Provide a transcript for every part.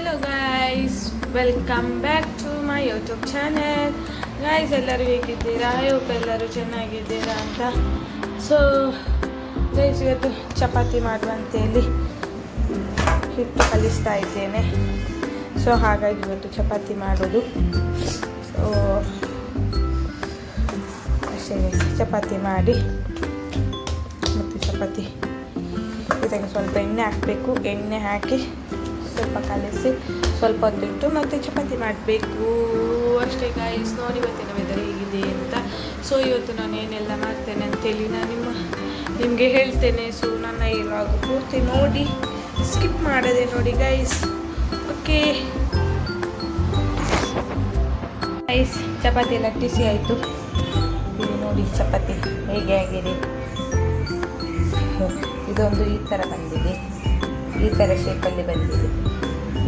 Hello guys, welcome back to my YouTube channel. Guys, ಎಲ್ಲರೂ ಹೇಗಿದ್ದೀರಾ? Hope ಎಲ್ಲರೂ ಚೆನ್ನಾಗಿದ್ದೀರಾ ಅಂತ. ಸೊ ಗೈಸ್, ಇವತ್ತು ಚಪಾತಿ ಮಾಡುವಂತೇಳಿ ಹಿಟ್ಟು ಕಲಿಸ್ತಾ ಇದ್ದೇನೆ. ಸೊ ಹಾಗಾಗಿ ಇವತ್ತು ಚಪಾತಿ ಮಾಡೋದು. ಸೊ ಅಷ್ಟೇ ಗೈಸ್, ಚಪಾತಿ ಮಾಡಿ ಮತ್ತು ಚಪಾತಿ ಇದಕ್ಕೆ ಸ್ವಲ್ಪ ಎಣ್ಣೆ ಹಾಕಬೇಕು. ಎಣ್ಣೆ ಹಾಕಿ ಸ್ವಲ್ಪ ಕಲಿಸಿ ಸ್ವಲ್ಪ ಹೊತ್ತಿಟ್ಟು ಮತ್ತು ಚಪಾತಿ ಮಾಡಬೇಕು ಅಷ್ಟೇ ಗೈಸ್. ನೋಡಿ ಇವತ್ತಿನ ವೆದರ್ ಹೇಗಿದೆ ಅಂತ. ಸೊ ಇವತ್ತು ನಾನು ಏನೆಲ್ಲ ಮಾಡ್ತೇನೆ ಅಂತೇಳಿ ನಾನು ನಿಮಗೆ ಹೇಳ್ತೇನೆ. ಸೊ ನನ್ನ ಈ ವ್ಲಾಗ್ ಪೂರ್ತಿ ನೋಡಿ, ಸ್ಕಿಪ್ ಮಾಡದೆ ನೋಡಿ ಗೈಸ್. ಓಕೆ ಗೈಸ್, ಚಪಾತಿ ಎಲ್ಲ ಲಟ್ಟಿಸಿ ಆಯಿತು. ಇದು ನೋಡಿ ಚಪಾತಿ ಹೇಗೆ ಆಗಿದೆ. ಇದೊಂದು ಈ ಥರ ಬಂದಿದೆ, ಈ ಥರ ಶೇಪಲ್ಲಿ ಬಂದಿದೆ.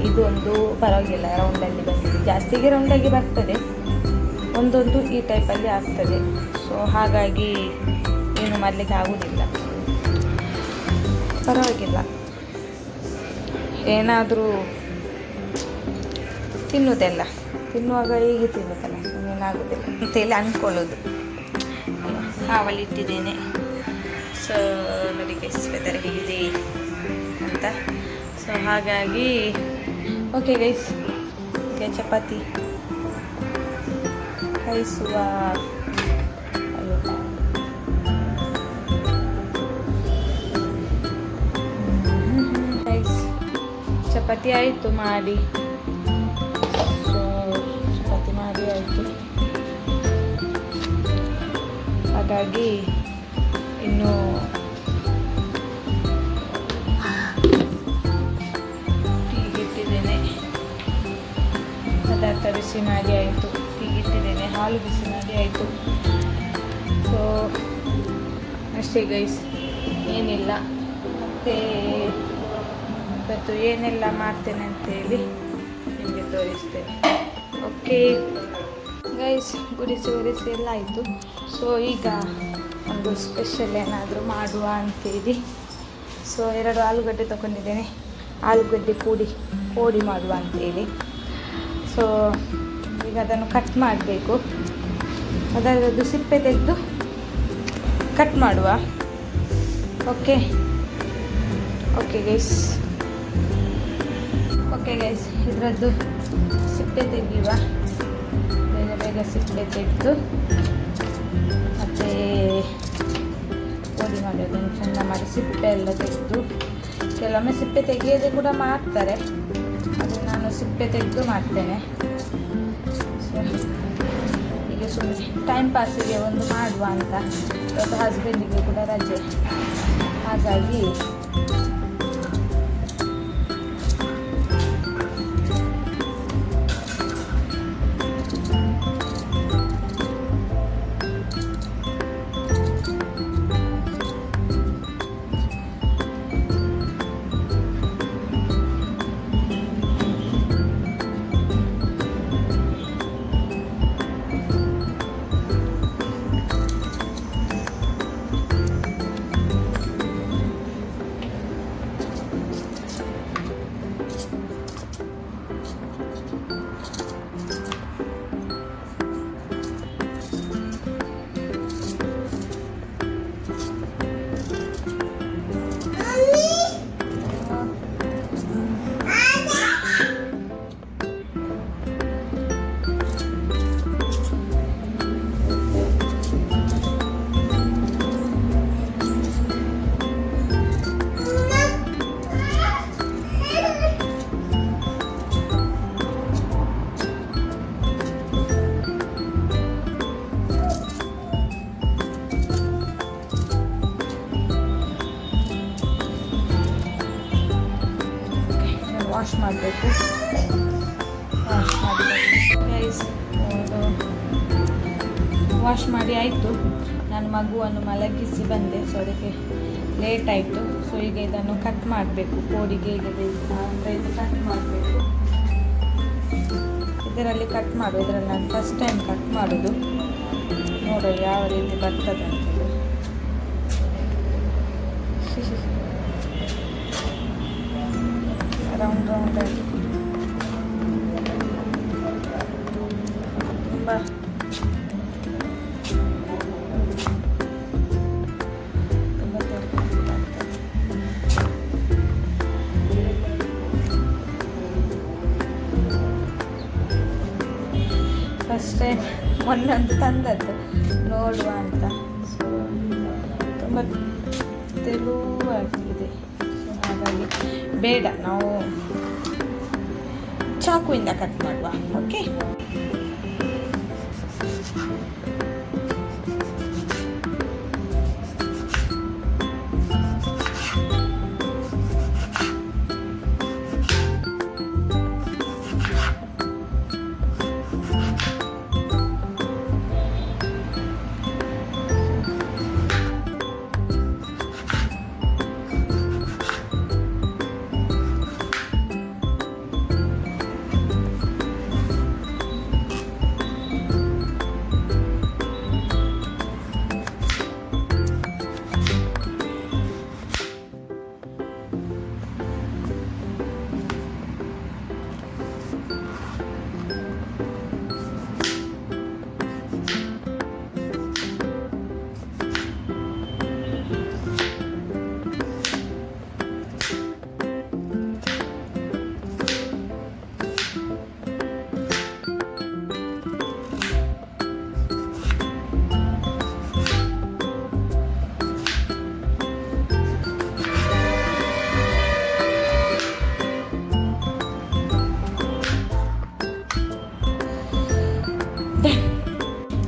ಇದೊಂದು ಪರವಾಗಿಲ್ಲ, ರೌಂಡಲ್ಲಿ ಬಂದಿದೆ. ಜಾಸ್ತಿಗೆ ರೌಂಡಾಗಿ ಬರ್ತದೆ, ಒಂದೊಂದು ಈ ಟೈಪಲ್ಲಿ ಆಗ್ತದೆ. ಸೊ ಹಾಗಾಗಿ ಏನು ಮಾಡಲಿಕ್ಕೆ ಆಗೋದಿಲ್ಲ, ಪರವಾಗಿಲ್ಲ. ಏನಾದರೂ ತಿನ್ನುವಾಗ ಹೀಗೆ ತಿನ್ನೋದಲ್ಲ, ಏನಾಗೋದಿಲ್ಲ ಅಂತೇಳಿ ಅಂದ್ಕೊಳ್ಳೋದು. ಕಾವಲಿಟ್ಟಿದ್ದೇನೆ. ಸೊ ನೋಡಿ ಗೈಸ್, ವೆದರ್ ಹೇಗಿದೆ ಅಂತ. ಸೊ ಹಾಗಾಗಿ ಓಕೆ ಗೈಸ್, ಈಗ ಚಪಾತಿ ಕಾಯಿಸುವ. ಗೈಸ್, ಚಪಾತಿ ಆಯಿತು ಮಾಡಿ. ಸೊ ಚಪಾತಿ ಮಾಡಿ ಆಯಿತು. ಹಾಗಾಗಿ ಇನ್ನು ಟೀಗಿಟ್ಟಿದ್ದೇನೆ. ಪದಾರ್ಥ ಬಿಸಿ ಮಾಡಿ ಆಯಿತು, ಟೀಗಿಟ್ಟಿದ್ದೇನೆ. ಹಾಲು ಬಿಸಿ ಮಾಡಿ ಆಯಿತು. ಸೊ ಅಷ್ಟೇ ಗೈಸ್, ಏನಿಲ್ಲ. ಮತ್ತು ಇವತ್ತು ಏನೆಲ್ಲ ಮಾಡ್ತೇನೆ ಅಂತೇಳಿ ನಿಮಗೆ ತೋರಿಸ್ತೇನೆ. ಓಕೆ ಗೈಸ್, ಗುಡಿಸಿ ಎಲ್ಲ ಆಯಿತು. ಸೊ ಈಗ ಒಂದು ಸ್ಪೆಷಲ್ ಏನಾದರೂ ಮಾಡುವ ಅಂತೇಳಿ ಸೊ 2 ಆಲೂಗಡ್ಡೆ ತೊಗೊಂಡಿದ್ದೇನೆ. ಆಲೂಗಡ್ಡೆ ಪೋಡಿ ಮಾಡುವ ಅಂತೇಳಿ. ಸೊ ಈಗ ಅದನ್ನು ಕಟ್ ಮಾಡಬೇಕು. ಅದರದ್ದು ಸಿಪ್ಪೆ ತೆಗೆದು ಕಟ್ ಮಾಡುವ. ಓಕೆ ಗೈಸ್, ಇದರದ್ದು ಸಿಪ್ಪೆ ತೆಗೆಯುವ. ಬೇಗ ಸಿಪ್ಪೆ ತೆಗೆದು ಮತ್ತು ಪೋಡಿ ಮಾಡೋದನ್ನು ಚೆಂದ ಮಾಡಿ ಸಿಪ್ಪೆ ಎಲ್ಲ ತೆಗೆದು. ಕೆಲವೊಮ್ಮೆ ಸಿಪ್ಪೆ ತೆಗೆಯದೆ ಕೂಡ ಮಾಡ್ತಾರೆ, ಅದು ನಾನು ಸಿಪ್ಪೆ ತೆಗೆದು ಮಾಡ್ತೇನೆ. ಸೊ ಹೀಗೆ ಸುಮ್ಮನೆ ಟೈಮ್ ಪಾಸಿಗೆ ಒಂದು ಮಾಡುವ ಅಂತ. ಇವತ್ತು ಹಸ್ಬೆಂಡಿಗೆ ಕೂಡ ರಜೆ, ಹಾಗಾಗಿ ವಾಶ್ ಮಾಡಬೇಕು. ವಾಶ್ ಮಾಡಿ ಆಯಿತು. ನಾನು ಮಗುವನ್ನು ಮಲಗಿಸಿ ಬಂದೆ, ಸೊ ಅದಕ್ಕೆ ಲೇಟ್ ಆಯಿತು. ಸೊ ಈಗ ಇದನ್ನು ಕಟ್ ಮಾಡಬೇಕು. ಪೋಡಿಗೆ ಈಗ ಅಂದರೆ ಇದು ಕಟ್ ಮಾಡಬೇಕು. ಇದರಲ್ಲಿ ಕಟ್ ಮಾಡು. ಇದರಲ್ಲಿ ನಾನು ಫಸ್ಟ್ ಟೈಮ್ ಕಟ್ ಮಾಡೋದು. ನೋಡೋ ಯಾವ ರೀತಿ ಬರ್ತದೆ ಅಂತೇಳಿ. ರೌಂಡ್ ಆಗಿ ಫಸ್ಟ್ ಟೈಮ್ ಮೊನ್ನೆ ಒಂದು ತಂದದ್ದು ನೋಡುವ ಅಂತ. ಸೊ ತುಂಬ ತೆಳುವಾಗಿದೆ, ಹಾಗಾಗಿ ಬೇಡ, ನಾವು ಚಾಕುವಿಂದ ಕಟ್ ಮಾಡುವ. ಓಕೆ,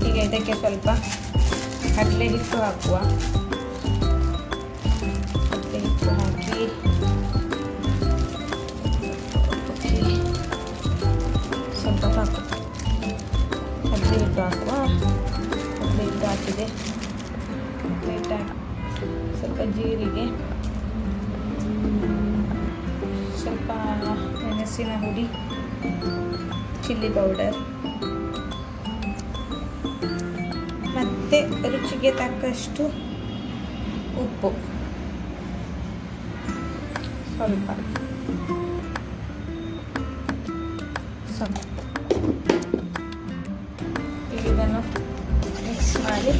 ಈಗ ಇದಕ್ಕೆ ಸ್ವಲ್ಪ ಕಡಲೆ ಹಿಟ್ಟು ಹಾಕುವ. ಕಡಲೆ ಹಿಟ್ಟು ಹಾಕಿ ಸ್ವಲ್ಪ ಸಾಕು. ಕಡಲೆ ಹಿಟ್ಟು ಹಾಕುವ. ಕಡಲೆ ಹಿಟ್ಟು ಹಾಕಿದೆ. ಹಿಟ್ಟು ಹಾಕಿ ಸ್ವಲ್ಪ ಜೀರಿಗೆ, ಸ್ವಲ್ಪ ಮೆಣಸಿನ ಹುಡಿ, ಚಿಲ್ಲಿ ಪೌಡರ್, ಮತ್ತು ರುಚಿಗೆ ತಕ್ಕಷ್ಟು ಉಪ್ಪು ಸ್ವಲ್ಪ ಇದನ್ನು ಮಿಕ್ಸ್ ಮಾಡಿ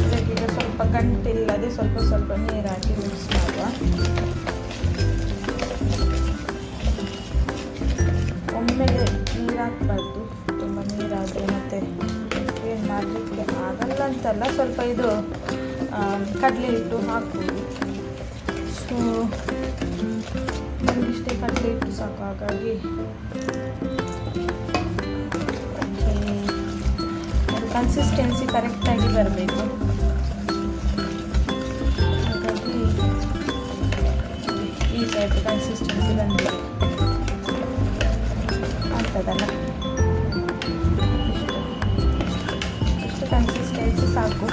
ಇದಕ್ಕೆ ಸ್ವಲ್ಪ ಗಂಟಿಲ್ಲದೆ ಸ್ವಲ್ಪ ಸ್ವಲ್ಪ ನೀರು ಹಾಕಿ ಮಿಕ್ಸ್ ಮಾಡುವ. ಒಮ್ಮೆಲೆ ನೀರು ಹಾಕಬಾರ್ದು, ತುಂಬ ನೀರಾದರೆ ಮತ್ತೆ ಏನು ಮಾಡಲಿಕ್ಕೆ ಆಗಲ್ಲ ಅಂತಲ್ಲ, ಸ್ವಲ್ಪ ಇದು ಕಡಲೆ ಹಿಟ್ಟು ಹಾಕ್ಬೋದು. ಸೊ ನನಗಿಷ್ಟೇ ಕಡಲೆ ಹಿಟ್ಟು ಸಾಕು, ಹಾಗಾಗಿ ಅದು ಕನ್ಸಿಸ್ಟೆನ್ಸಿ ಕರೆಕ್ಟಾಗಿ ಬರಬೇಕು. ಹಾಗಾಗಿ ಈ ಟೈಪ್ ಕನ್ಸಿಸ್ಟೆನ್ಸಿ ಬಂದಿದೆ ಆಗ್ತದಲ್ಲ, ಇಷ್ಟು ಕನ್ಸಿಸ್ಟೆನ್ಸಿ ಸಾಕು.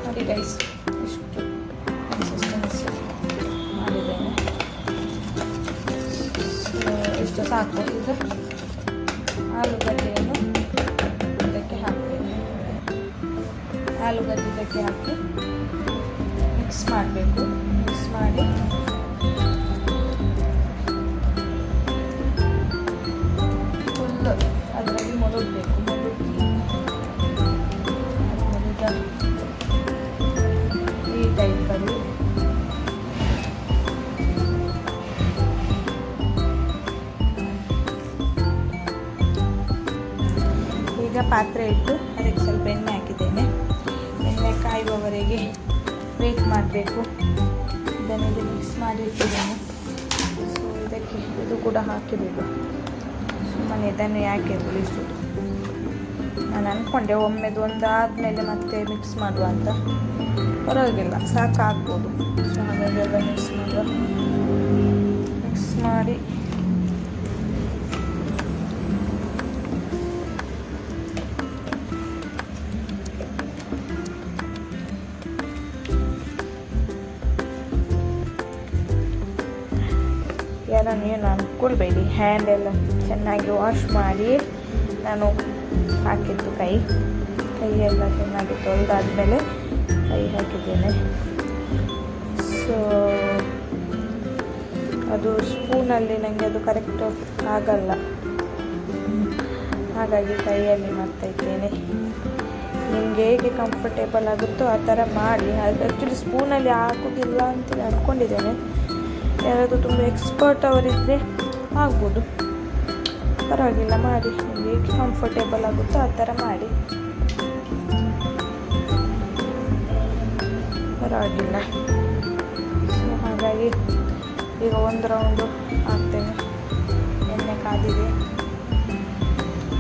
ನೋಡಿ ಗೈಸ್, ಇಷ್ಟು ಕನ್ಸಿಸ್ಟೆನ್ಸಿ ಮಾಡಿದ್ದೇನೆ. ಇಷ್ಟು ಸಾಕು. ಈಗ ಆಲೂಗಡ್ಡೆಯನ್ನು ಇದಕ್ಕೆ ಹಾಕಬೇಕು. ಆಲೂಗಡ್ಡೆ ಇದಕ್ಕೆ ಹಾಕಿ ಮಿಕ್ಸ್ ಮಾಡಬೇಕು. ಮಿಕ್ಸ್ ಮಾಡಿ ಫುಲ್ ಅದರಲ್ಲಿ ಮುಳುಗಬೇಕು. ಮುಳುಗಿ ಈ ಟೈಪಲ್ಲಿ ಈಗ ಪಾತ್ರೆ ಇಟ್ಟು ಅದಕ್ಕೆ ಸ್ವಲ್ಪ ಎಣ್ಣೆ ಹಾಕಿದ್ದೇನೆ. ಎಣ್ಣೆ ಕಾಯುವವರೆಗೆ ವೇಟ್ ಮಾಡಬೇಕು. ಇದನ್ನು ಮಿಕ್ಸ್ ಮಾಡಿ ಇಟ್ಟಿದ್ದೇನೆ. ಸೊ ಇದಕ್ಕೆ ಇದು ಕೂಡ ಹಾಕಿಬಿಡು. ಸುಮ್ಮನೆ ಇದನ್ನು ಯಾಕೆ ಉಳಿಸೋದು? ನಾನು ಅಂದ್ಕೊಂಡೆ ಒಮ್ಮೆದು ಒಂದಾದಮೇಲೆ ಮತ್ತೆ ಮಿಕ್ಸ್ ಮಾಡುವ ಅಂತ. ಪರವಾಗಿಲ್ಲ, ಸಾಕು ಹಾಕ್ಬೋದು. ಸೊ ಹಾಗಾಗಿ ಎಲ್ಲ ಮಿಕ್ಸ್ ಮಾಡುವ. ಮಿಕ್ಸ್ ಮಾಡಿ ಯಾರನ್ನು ಏನು ಅಂದ್ಕೊಳ್ಬೇಡಿ. ಹ್ಯಾಂಡ್ ಎಲ್ಲ ಚೆನ್ನಾಗಿ ವಾಶ್ ಮಾಡಿ ನಾನು ಹಾಕಿದ್ದು ಕೈಯೆಲ್ಲ ಚೆನ್ನಾಗಿ ತೊಳೆದಾದ್ಮೇಲೆ ಕೈ ಹಾಕಿದ್ದೇನೆ. ಸೊ ಸೊ ಅದು ಸ್ಪೂನಲ್ಲಿ ನನಗೆ ಅದು ಕರೆಕ್ಟ್ ಆಗಲ್ಲ, ಹಾಗಾಗಿ ಕೈಯಲ್ಲಿ ಮಾಡ್ತಾಯಿದ್ದೇನೆ. ನಿಮಗೆ ಹೇಗೆ ಕಂಫರ್ಟೇಬಲ್ ಆಗುತ್ತೋ ಆ ಥರ ಮಾಡಿ. ಅದು ಆ್ಯಕ್ಚುಲಿ ಸ್ಪೂನಲ್ಲಿ ಆಗೋದಿಲ್ಲ ಅಂತೇಳಿ ಅಂದ್ಕೊಂಡಿದ್ದೇನೆ. ಯಾರಾದರೂ ತುಂಬ ಎಕ್ಸ್ಪರ್ಟ್ ಅವರಿದ್ದರೆ ಆಗ್ಬೋದು, ಪರವಾಗಿಲ್ಲ ಮಾಡಿ. ನಿಮಗೆ ಹೇಗೆ ಕಂಫರ್ಟೇಬಲ್ ಆಗುತ್ತೋ ಆ ಥರ ಮಾಡಿ, ಪರವಾಗಿಲ್ಲ. ಸೊ ಹಾಗಾಗಿ ಈಗ ಒಂದು ರೌಂಡು ಹಾಕ್ತೇನೆ. ಎಣ್ಣೆ ಕಾದಿದೆ,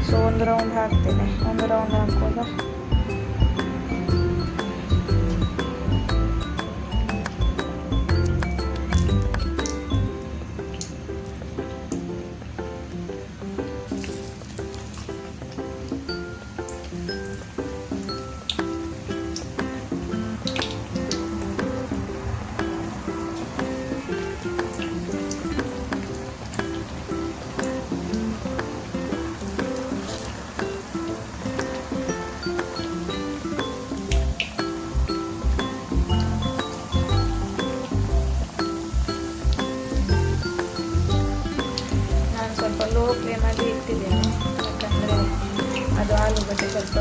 ಸೊ ಒಂದು ರೌಂಡ್ ಹಾಕ್ತೇನೆ. ಒಂದು ರೌಂಡ್ ಹಾಕುವಾಗ ಲೋ ಫ್ಲೇಮಲ್ಲಿ ಇಟ್ಟಿದ್ದೇನೆ, ಯಾಕಂದರೆ ಅದು ಆಲೂಗಡ್ಡೆ ಸ್ವಲ್ಪ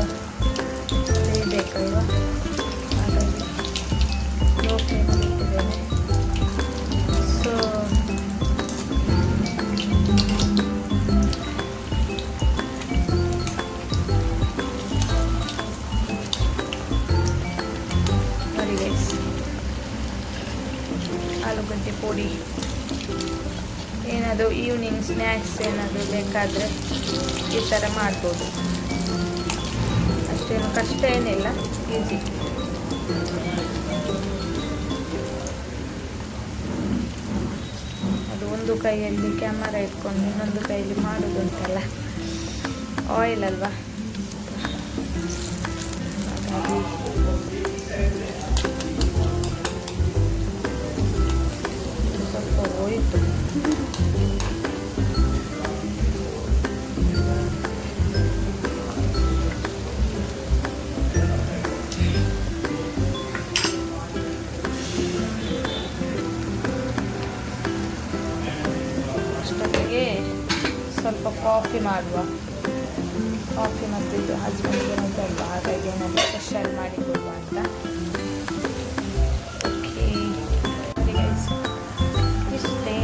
ಬೇಯಬೇಕಲ್ವ, ಹಾಗಾಗಿ ಲೋ ಫ್ಲೇಮಲ್ಲಿ ಇಟ್ಟಿದ್ದೇನೆ. ಸೊ ನೋಡಿ ಗೈಸ್, ಆಲೂಗಡ್ಡೆ ಪುಡಿ ಏನಾದರೂ ಈವ್ನಿಂಗ್ ಸ್ನ್ಯಾಕ್ಸ್ ಏನಾದರೂ ಬೇಕಾದರೆ ಈ ಥರ ಮಾಡ್ಬೋದು. ಅಷ್ಟೇನು ಕಷ್ಟ ಏನಿಲ್ಲ, ಈಸಿ. ಅದು ಒಂದು ಕೈಯಲ್ಲಿ ಕ್ಯಾಮರಾ ಇಟ್ಕೊಂಡು ಇನ್ನೊಂದು ಕೈಯಲ್ಲಿ ಮಾಡೋದು ಉಂಟಲ್ಲ, ಆಯಿಲ್ ಅಲ್ವಾ, ಹಾಗಾಗಿ ಸ್ವಲ್ಪ ಹೋಯಿತು. ಸ್ವಲ್ಪ ಕಾಫಿ ಮಾಡುವ. ಕಾಫಿ ಮತ್ತು ಇದು ಹಸ್ಬೆಂಡ್ಗೆ ಅಲ್ವಾ, ಹಾಗಾಗಿ ಏನಾದರೂ ಸ್ಪೆಷಲ್ ಮಾಡಿ ಕೊಡುವ ಅಂತ. ಓಕೆ ಗೈಸ್, ಇಷ್ಟೇ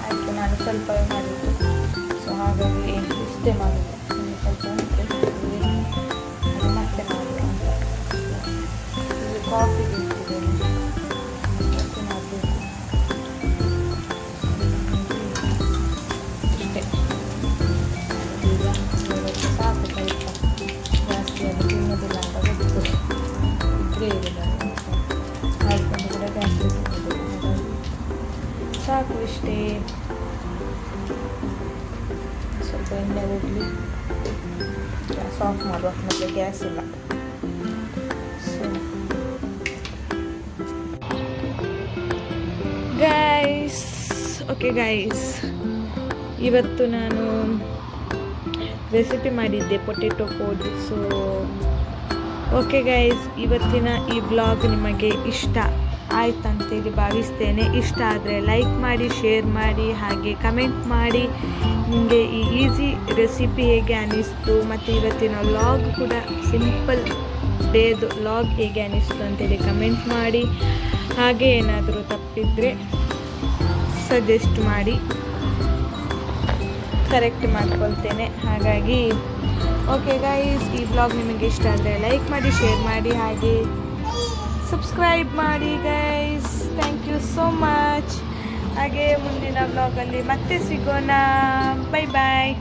ಆಯಿತು. ನಾನು ಸ್ವಲ್ಪ ಮಾಡಿದ್ದು, ಸೊ ಹಾಗಾಗಿ ಇಷ್ಟೇ ಮಾಡಿದೆ. ಸ್ವಲ್ಪ ಉಂಟು, ಮತ್ತೆ ಮಾಡುವ ಅಂತ. ಇದು ಕಾಫಿ ಇಟ್ಟಿದ್ದೇನೆ, ಕಾಫಿ ಮಾಡಬೇಕು. ಸಾಕು, ಸ್ವಲ್ಪ ಜಾಸ್ತಿ ಅದು ತಿನ್ನೋದಿಲ್ಲ ಅಂತ ಗೊತ್ತು, ಇದ್ದೇ ಇರೋದಿಲ್ಲ. ಹಸ್ಬೆಂಡ್ ಕೂಡ ಜಾಸ್ತಿ ತಿನ್ನೋದಿಲ್ಲ, ಹಾಗಾಗಿ ಸಾಕು ಇಷ್ಟೇ. ಸ್ವಲ್ಪ ಎಣ್ಣೆ ಹೋಗಲಿ, ಗ್ಯಾಸ್ ಆಫ್ ಮಾಡುವ, ಮತ್ತು ಗ್ಯಾಸ್ ಇಲ್ಲ. ಸೊ ಗೈಸ್, ಓಕೆ ಗೈಸ್, ಇವತ್ತು ನಾನು ರೆಸಿಪಿ ಮಾಡಿದ್ದೆ potato powder. So okay guys, ಇವತ್ತಿನ ಈ ವ್ಲಾಗ್ ನಿಮಗೆ ಇಷ್ಟ ಆಯ್ತಂತೇಳಿ ಭಾವಿಸ್ತೇನೆ. ಇಷ್ಟ ಆದರೆ ಲೈಕ್ ಮಾಡಿ, ಶೇರ್ ಮಾಡಿ, ಹಾಗೆ ಕಮೆಂಟ್ ಮಾಡಿ ನಿಮಗೆ ಈ ಈಸಿ ರೆಸಿಪಿ ಹೇಗೆ ಅನ್ನಿಸ್ತು, ಮತ್ತು ಇವತ್ತಿನ ವ್ಲಾಗ್ ಕೂಡ ಸಿಂಪಲ್ ಡೇದು ವ್ಲಾಗ್ ಹೇಗೆ ಅನ್ನಿಸ್ತು ಅಂತೇಳಿ ಕಮೆಂಟ್ ಮಾಡಿ. ಹಾಗೆ ಏನಾದರೂ ತಪ್ಪಿದರೆ ಸಜೆಸ್ಟ್ ಮಾಡಿ, ಕರೆಕ್ಟ್ ಮಾಡ್ಕೊಳ್ತೇನೆ. ಹಾಗಾಗಿ ಓಕೆ ಗೈಸ್, ಈ ವ್ಲಾಗ್ ನಿಮಗೆ ಇಷ್ಟ ಆದರೆ ಲೈಕ್ ಮಾಡಿ, ಶೇರ್ ಮಾಡಿ, ಹಾಗೆ ಸಬ್ಸ್ಕ್ರೈಬ್ ಮಾಡಿ guys. Thank you so much. ಹಾಗೆ ಮುಂದಿನ ವ್ಲಾಗಲ್ಲಿ ಮತ್ತೆ ಸಿಗೋಣ. ಬೈ ಬಾಯ್.